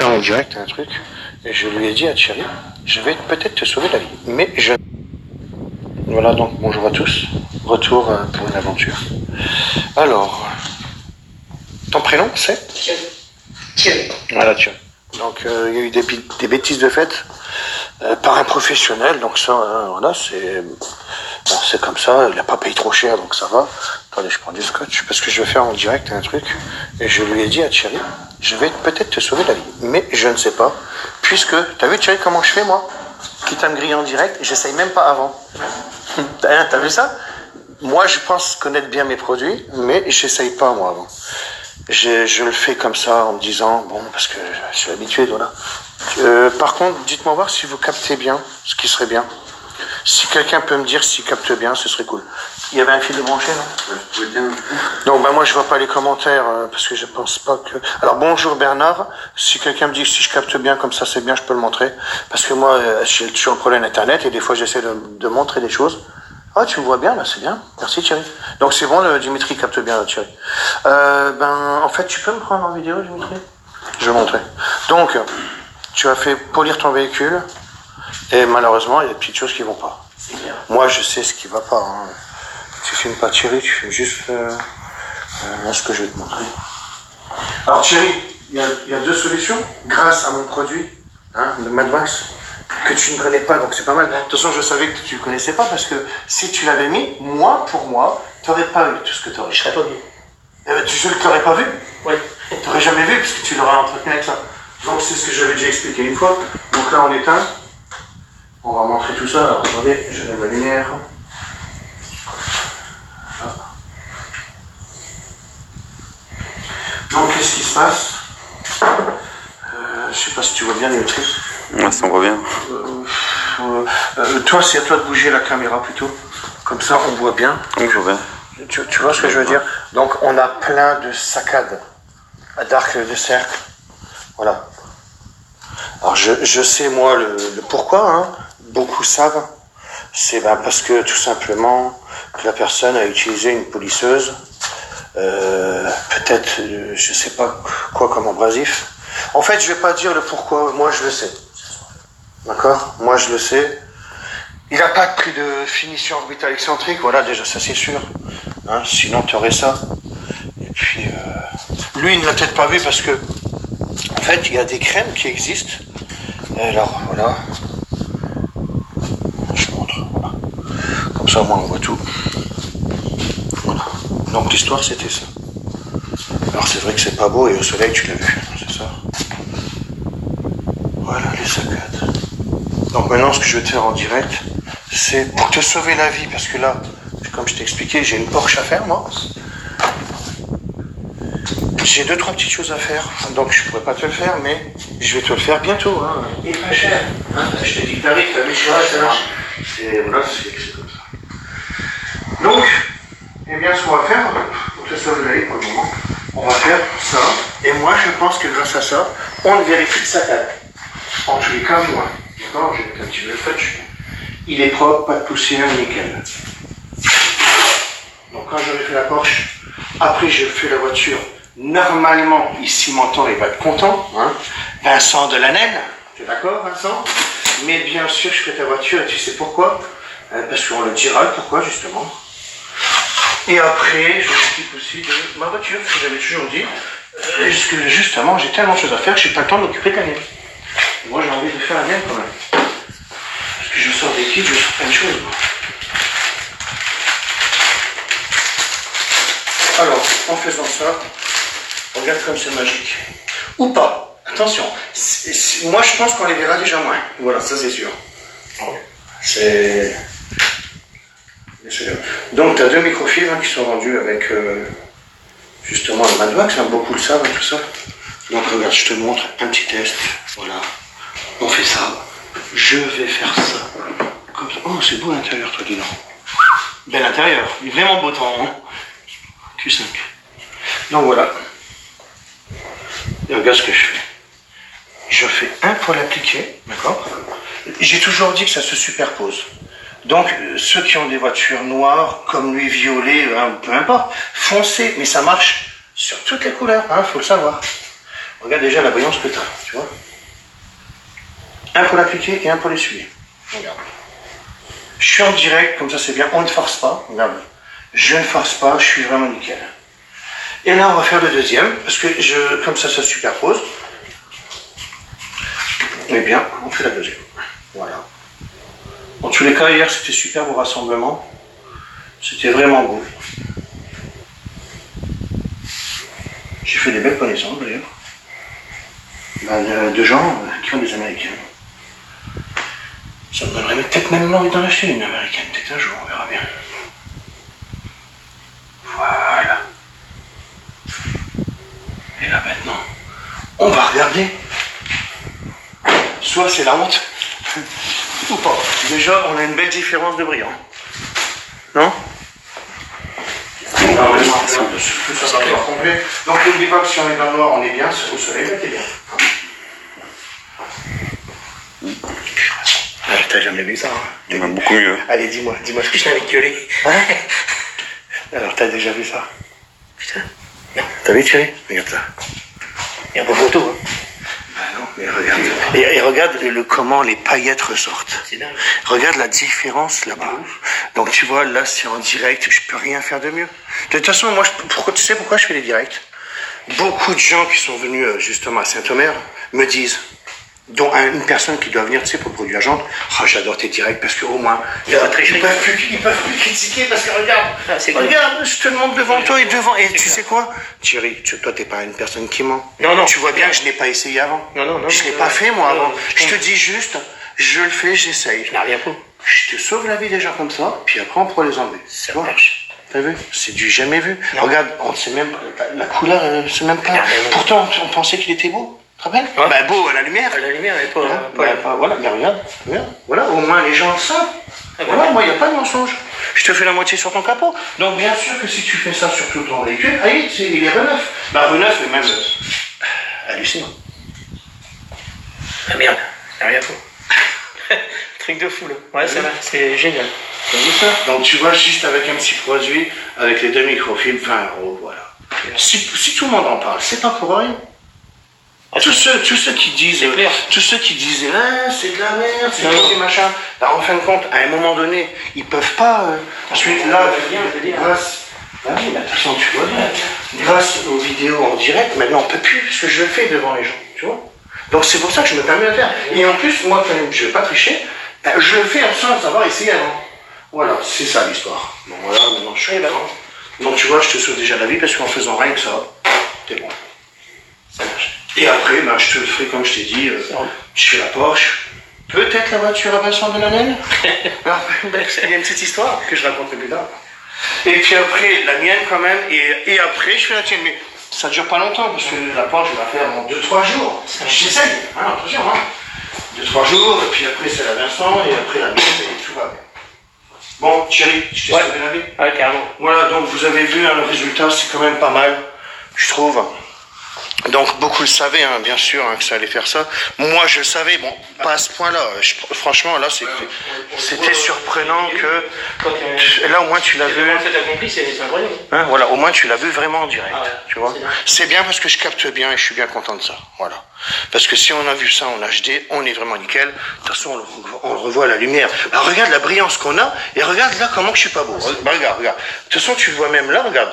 faire en direct un truc, et je lui ai dit à Thierry, je vais peut-être te sauver la vie, mais je... Voilà, donc bonjour à tous, retour pour une aventure. Alors, ton prénom c'est Thierry. Voilà, Thierry. Donc il y a eu des bêtises de fait par un professionnel, donc ça, voilà, c'est comme ça, il n'a pas payé trop cher, donc ça va. Attendez, je prends du scotch, parce que je vais faire en direct un truc, et je lui ai dit à Thierry, je vais peut-être te sauver la vie, mais je ne sais pas, puisque, t'as vu Thierry comment je fais moi? Quitte à me griller en direct, j'essaye même pas avant. T'as vu ça? Moi je pense connaître bien mes produits, mais j'essaye pas moi avant. Je le fais comme ça en me disant, bon, parce que je suis habitué, voilà. Par contre, dites-moi voir si vous captez bien, ce qui serait bien. Si quelqu'un peut me dire s'il capte bien, ce serait cool. Il y avait un fil de branché, non? Oui, bien. Donc, moi, je vois pas les commentaires, parce que je pense pas que... Alors, bonjour Bernard. Si quelqu'un me dit si je capte bien, comme ça, c'est bien, je peux le montrer. Parce que moi, j'ai toujours un problème Internet, et des fois, j'essaie de montrer des choses. Ah, tu me vois bien, là, c'est bien. Merci, Thierry. Donc, c'est bon, Dimitri capte bien, Thierry. En fait, tu peux me prendre en vidéo, Dimitri? Je vais montrer. Donc, tu as fait polir ton véhicule, et malheureusement, il y a des petites choses qui vont pas. Moi, je sais ce qui va pas. Hein. Tu filmes pas Thierry, tu filmes juste ce que je vais te montrer. Alors, Thierry, il y a deux solutions. Grâce à mon produit, hein, le Madwax, que tu ne connais pas, donc c'est pas mal. De toute façon, je savais que tu ne connaissais pas, parce que si tu l'avais mis, pour moi, tu n'aurais pas eu tout ce que tu aurais. Je serais pas vu. Je ne l'aurais pas vu. Oui. Tu n'aurais jamais vu, parce que tu l'aurais entretenu avec ça. Donc, c'est ce que j'avais déjà expliqué une fois. Donc là, on éteint. On va montrer tout ça. Alors, attendez, je lève la lumière. Là. Donc, qu'est-ce qui se passe? Je sais pas si tu vois bien, Dimitri. Ouais, ça on voit bien. Toi, c'est à toi de bouger la caméra plutôt. Comme ça, on voit bien. Oui, je vois bien. Tu vois ce que je veux dire? Donc, on a plein de saccades, d'arcs de cercle. Voilà. Alors, je sais, moi, le pourquoi, hein. Beaucoup savent. C'est parce que, tout simplement, que la personne a utilisé une polisseuse. Peut-être, je sais pas quoi comme abrasif. En fait, je vais pas dire le pourquoi. Moi, je le sais. D'accord? Moi, je le sais. Il n'a pas pris de finition orbitale excentrique. Voilà, déjà, ça, c'est sûr. Hein, sinon, tu aurais ça. Et puis, lui, il ne l'a peut-être pas vu parce que, en fait, il y a des crèmes qui existent. Et alors, voilà. Je montre. Voilà. Comme ça, au moins, on voit tout. Voilà. Donc, l'histoire, c'était ça. Alors, c'est vrai que c'est pas beau et au soleil, tu l'as vu. C'est ça. Voilà, les saccades. Donc, maintenant, ce que je vais te faire en direct, c'est pour te sauver la vie. Parce que là, comme je t'ai expliqué, j'ai une Porsche à faire, moi. J'ai 2-3 petites choses à faire, donc je pourrais pas te le faire, mais je vais te le faire bientôt. Hein. Et pas cher. Hein. Je t'ai dit le tarif, t'as vu, voilà, c'est comme ça. Donc, eh bien, ce qu'on va faire, pour te sauver la vie pour le moment, on va faire ça. Et moi, je pense que grâce à ça, on ne vérifie que ça tape. En tous les cas, moi, d'accord, j'ai un petit peu de touch. Il est propre, pas de poussière, nickel. Donc, quand j'aurai fait la Porsche, après, je fais la voiture. Normalement, ici, m'entend, il va être content. Hein. Vincent de la Naine, tu es d'accord, Vincent? Mais bien sûr, je fais ta voiture, et tu sais pourquoi? Parce qu'on le dira pourquoi, justement. Et après, je m'occupe aussi de ma voiture, parce que j'avais toujours dit, parce que justement, j'ai tellement de choses à faire, je n'ai pas le temps de m'occuper de la mienne. Moi, j'ai envie de faire la mienne quand même. Parce que je sors des kits, je sors plein de choses. Alors, en faisant ça, regarde comme c'est magique. Ou pas. Attention. Moi, je pense qu'on les verra déjà moins. Voilà, ça c'est sûr. C'est... Donc, tu as 2 microfibres qui sont vendus avec justement le Madwax. Hein, beaucoup le savent, tout ça. Donc, regarde, je te montre un petit test. Voilà. On fait ça. Je vais faire ça. Comme ça. Oh, c'est beau l'intérieur, toi, dis donc. Bel intérieur. Il est vraiment beau temps. Hein. Q5. Donc, voilà. Et regarde ce que je fais. Je fais un poil appliqué, d'accord? J'ai toujours dit que ça se superpose. Donc, ceux qui ont des voitures noires, comme lui, violet, hein, peu importe, foncez, mais ça marche sur toutes les couleurs, hein, faut le savoir. Regarde déjà la brillance que tu as, tu vois. Un pour l'appliquer et un pour l'essuyer. Regarde. Je suis en direct, comme ça c'est bien, on ne force pas. Regarde. Je ne force pas, je suis vraiment nickel. Et là, on va faire le deuxième, parce que comme ça se superpose. Eh bien, on fait la deuxième. Voilà. En tous les cas, hier, c'était super au rassemblement. C'était vraiment beau. J'ai fait des belles connaissances, d'ailleurs. De gens qui ont des américaines. Ça me donnerait peut-être même l'envie d'en acheter une américaine, peut-être un jour, on verra bien. Voilà. Et là maintenant, on va regarder. Soit c'est la honte, ou pas. Déjà, on a une belle différence de brillant. Non? Normalement, ça va être complet. Donc n'oublie pas que si on est dans le noir, on est bien, au soleil, là, t'es bien. T'as jamais vu ça, hein? Beaucoup mieux. Allez, dis-moi ce que je t'avais gueulé. Hein? Alors, t'as déjà vu ça? Putain. T'as vu, Thierry? Regarde ça. Il y a un beau photo, hein? Bah non, mais regarde. Et regarde comment les paillettes ressortent. C'est dingue. Regarde la différence là-bas. Donc, tu vois, là, c'est en direct, je peux rien faire de mieux. De toute façon, moi, tu sais pourquoi je fais les directs? Beaucoup de gens qui sont venus, justement, à Saint-Omer, me disent, dont une personne qui doit venir, tu sais, pour le produit à jante, oh, j'adore tes directs parce qu'au moins, ils peuvent plus critiquer parce que regarde, regarde, je te le montre devant toi et devant, et tu sais quoi, Thierry, toi, t'es pas une personne qui ment. Non. Tu vois bien que je n'ai pas essayé avant. Non. Je l'ai pas fait, moi, avant. Je te dis juste, je le fais, j'essaye. Je n'ai rien pour. Je te sauve la vie déjà comme ça, puis après, on pourra les enlever. Ça marche. T'as vu? C'est du jamais vu. Non. Regarde, on sait même, la couleur, c'est même pas. Pourtant, on pensait qu'il était beau. Tu te rappelles? Ouais. Bah, beau à la lumière. La lumière n'est pas... Voilà, mais regarde. Voilà, au moins les gens le savent. Voilà, moi, il n'y a pas de mensonge. Je te fais la moitié sur ton capot. Donc, bien sûr que si tu fais ça sur tout ton véhicule, il est reneuf. Bah, reneuf, mais même hallucinant. Ah merde, j'ai rien pour. Truc de fou, là. Ouais, ça va, c'est génial. T'as vu ça? Donc, tu vois, juste avec un petit produit, avec les deux microfilms, 20 €, voilà. Si tout le monde en parle, c'est pas pour rien. Tous ceux qui disent, ah, c'est de la merde, c'est tout des machins. Là, en fin de compte, à un moment donné, ils peuvent pas. Ensuite, là, grâce. Ah oui, de toute façon, tu vois bien. Grâce aux vidéos en direct, maintenant, on peut plus, parce que je le fais devant les gens, tu vois. Donc, c'est pour ça que je me permets de le faire. Et en plus, moi, quand je vais pas tricher, je le fais sans avoir essayé avant. Voilà, c'est ça l'histoire. Bon, voilà, maintenant, je suis là. Donc, tu vois, je te sauve déjà la vie, parce qu'en faisant rien que ça, t'es bon. Ça marche. Et après, ben, je te le ferai comme je t'ai dit, je fais la Porsche, peut-être la voiture à Vincent Delanel. Il y a une petite histoire que je raconterai plus tard. Et puis après, la mienne quand même, et après, je fais la tienne. Mais ça ne dure pas longtemps, parce que la Porsche, je vais la faire en 2-3 jours. J'essaye, hein, attention, hein. 2-3 jours, et puis après, c'est la Vincent, et après la mienne, et tout va bien. Bon, Thierry, je t'ai sauvé la vie. Ouais, carrément. Voilà, donc vous avez vu, hein, le résultat, c'est quand même pas mal, je trouve. Donc beaucoup le savaient, hein, bien sûr, hein, que ça allait faire ça. Moi, je le savais, bon, pas à ce point-là. Franchement, là, c'était surprenant que... Là, au moins, tu l'as vu... C'est accompli, c'est incroyable. Hein, voilà, au moins, tu l'as vu vraiment en direct, tu vois. C'est C'est bien parce que je capte bien et je suis bien content de ça, voilà. Parce que si on a vu ça en HD, on est vraiment nickel. De toute façon, on le revoit à la lumière. Alors, regarde la brillance qu'on a et regarde là comment je suis pas beau. Bah, regarde. De toute façon, tu le vois même là, regarde.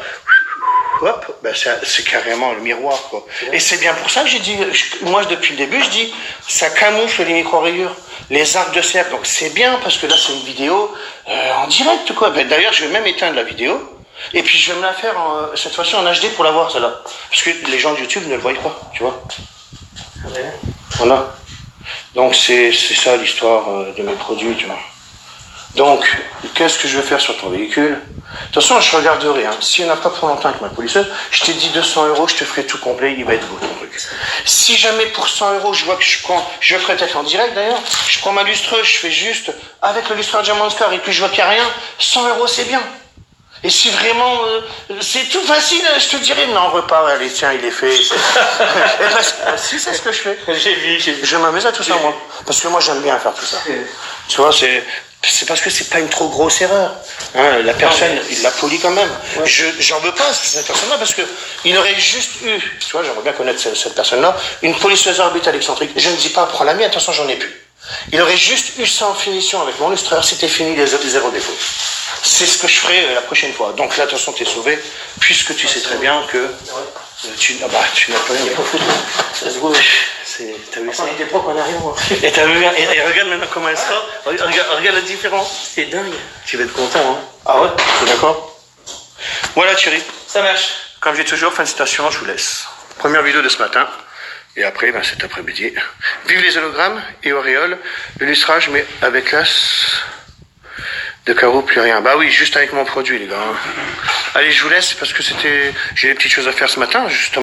Hop, ben c'est carrément le miroir, quoi. Et c'est bien pour ça que j'ai dit, moi depuis le début, je dis, ça camoufle les micro-rayures, les arcs de cercle. Donc c'est bien parce que là c'est une vidéo en direct, quoi. Ben, d'ailleurs, je vais même éteindre la vidéo et puis je vais me la faire cette fois-ci en HD pour la voir, celle-là. Parce que les gens de YouTube ne le voient pas, tu vois. Voilà. Donc c'est ça l'histoire de mes produits, tu vois. Donc, qu'est-ce que je vais faire sur ton véhicule? De toute façon, je regarderai. Hein. S'il n'y en a pas pour longtemps avec ma polisseuse, je t'ai dit 200 €, je te ferai tout complet, il va être beau ton truc. Si jamais pour 100 €, je vois que je le ferai peut-être en direct d'ailleurs, je prends ma lustreuse, je fais juste avec le lustreur Diamond Scar et puis je vois qu'il n'y a rien, 100 € c'est bien. Et si vraiment, c'est tout facile, je te dirais, non, repars, allez, tiens, il est fait. Si, c'est ce que je fais. J'ai vu. Je m'amuse à tout ça, moi. Parce que moi, j'aime bien faire tout ça. Tu vois, c'est parce que c'est pas une trop grosse erreur. Hein, la personne, il l'a poli quand même. Ouais. J'en veux pas cette personne-là parce que il aurait juste eu, tu vois, j'aimerais bien connaître cette personne-là, une polisseuse orbitale excentrique. Je ne dis pas, prends la mienne, attention, j'en ai plus. Il aurait juste eu ça en finition avec mon lustreur, c'était fini, les zéro défaut. C'est ce que je ferai la prochaine fois. Donc là, attention, t'es sauvé, puisque tu sais très bien que tu n'as pas rien. T'as vu ça? On était propres en arrière. Et t'as vu, et regarde maintenant comment elle sort. Regarde la différence. C'est dingue. Tu vas être content, hein? Ah ouais? T'es d'accord? Voilà, Thierry. Ça marche. Comme j'ai toujours, fin de citation, je vous laisse. Première vidéo de ce matin. Et après, cet après-midi. Vive les hologrammes et auréoles. Le lustrage, mais avec l'as de carreau, plus rien. Bah oui, juste avec mon produit, les gars. Allez, je vous laisse parce que j'ai des petites choses à faire ce matin, justement.